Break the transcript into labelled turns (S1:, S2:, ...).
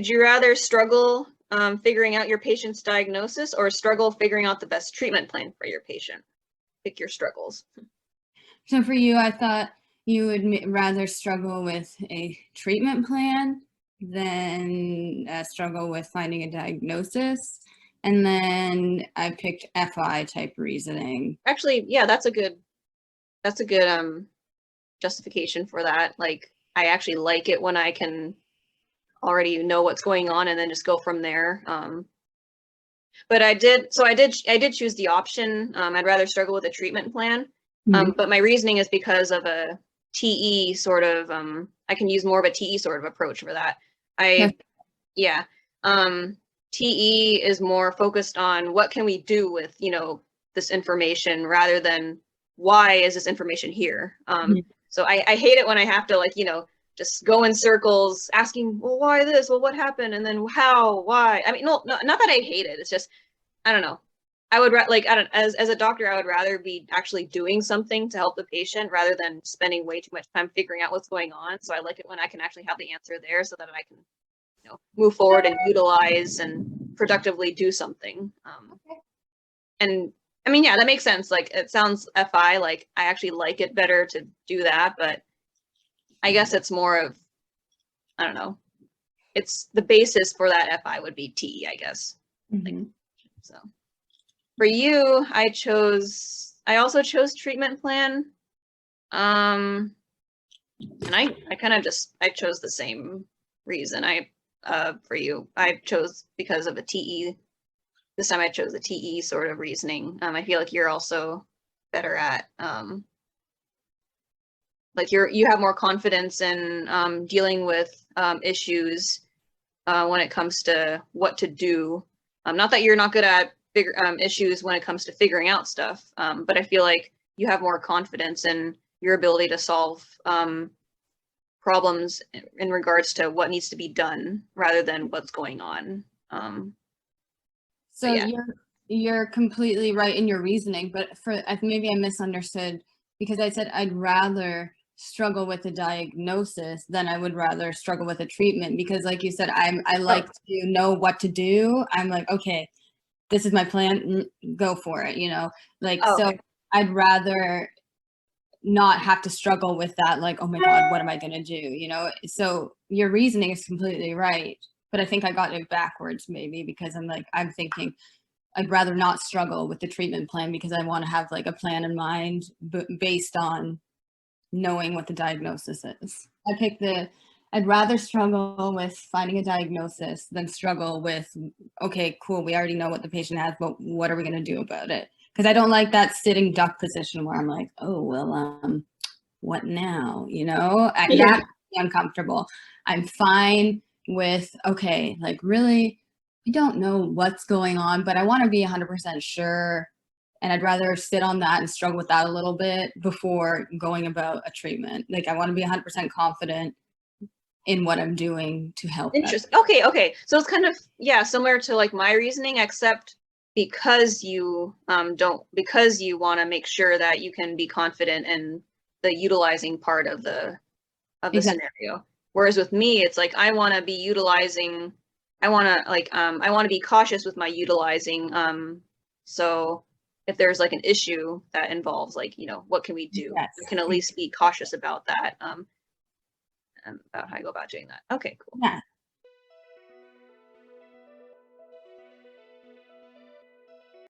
S1: would you rather struggle figuring out your patient's diagnosis or struggle figuring out the best treatment plan for your patient? Pick your struggles.
S2: So for you, I thought you would rather struggle with a treatment plan than struggle with finding a diagnosis. And then I picked FI type reasoning.
S1: Actually, yeah, that's a good justification for that. Like, I actually like it when I can already know what's going on and then just go from there. But I did choose the option. I'd rather struggle with a treatment plan. But my reasoning is because of a TE sort of, I can use more of a TE sort of approach for that. Yeah. TE is more focused on what can we do with, this information rather than why is this information here. So I hate it when I have to just go in circles asking, well, why this? Well, what happened? And then how, why? I mean, no, not that I hate it. It's just, I don't know. I would as a doctor, I would rather be actually doing something to help the patient rather than spending way too much time figuring out what's going on. So I like it when I can actually have the answer there so that I can, move forward and utilize and productively do something. And I mean, yeah, that makes sense. Like, it sounds FI, like I actually like it better to do that, but I guess it's more of, I don't know. It's the basis for that FI would be TE, I guess. So for you, I also chose treatment plan. And I kind of I chose the same reason. For you, I chose because of a TE. This time I chose a TE sort of reasoning. I feel like you're also better at, like you have more confidence in dealing with issues when it comes to what to do. Not that you're not good at bigger issues when it comes to figuring out stuff, but I feel like you have more confidence in your ability to solve problems in regards to what needs to be done rather than what's going on.
S2: So yeah. You're completely right in your reasoning, but maybe I misunderstood because I said I'd rather struggle with a diagnosis than I would rather struggle with a treatment, because like you said, I like to know what to do. I'm like, okay, this is my plan, go for it, so I'd rather not have to struggle with that, like, oh my God, what am I gonna do? So your reasoning is completely right, but I think I got it backwards maybe because I'm thinking I'd rather not struggle with the treatment plan because I want to have like a plan in mind based on knowing what the diagnosis is. I picked I'd rather struggle with finding a diagnosis than struggle with, okay, cool, we already know what the patient has, but what are we going to do about it? Because I don't like that sitting duck position where I'm like, oh, well, what now? That makes me uncomfortable. I'm fine with, okay, like really, I don't know what's going on, but I want to be 100% sure. And I'd rather sit on that and struggle with that a little bit before going about a treatment. Like, I want to be 100% confident in what I'm doing to help.
S1: Interesting. Okay. So it's kind of, similar to like my reasoning, except because you because you want to make sure that you can be confident in the utilizing part of the scenario. Whereas with me, it's like I want to be utilizing. I want to be cautious with my utilizing. So if there's like an issue that involves like, what can we do? Yes. We can at least be cautious about that. About how I go about doing that. Okay, cool.
S2: Yeah.